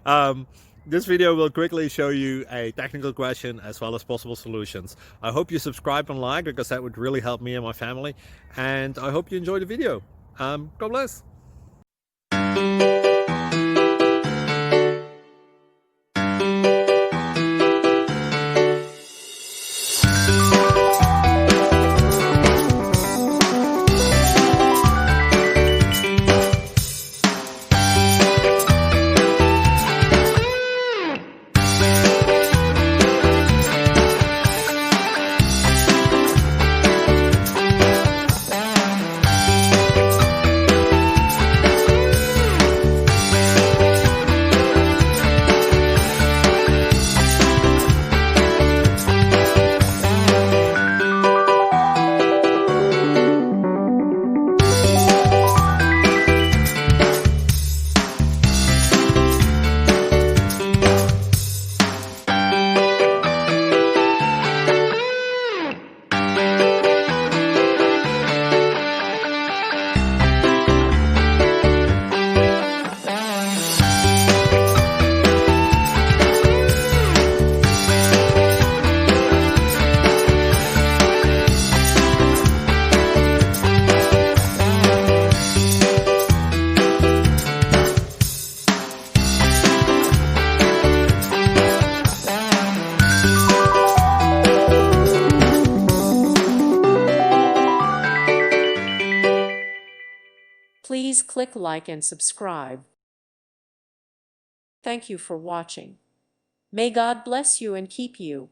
um, this video will quickly show you a technical question as well as possible solutions. I hope you subscribe and like, because that would really help me and my family. And I hope you enjoy the video. God bless. Please click like and subscribe. Thank you for watching. May God bless you and keep you.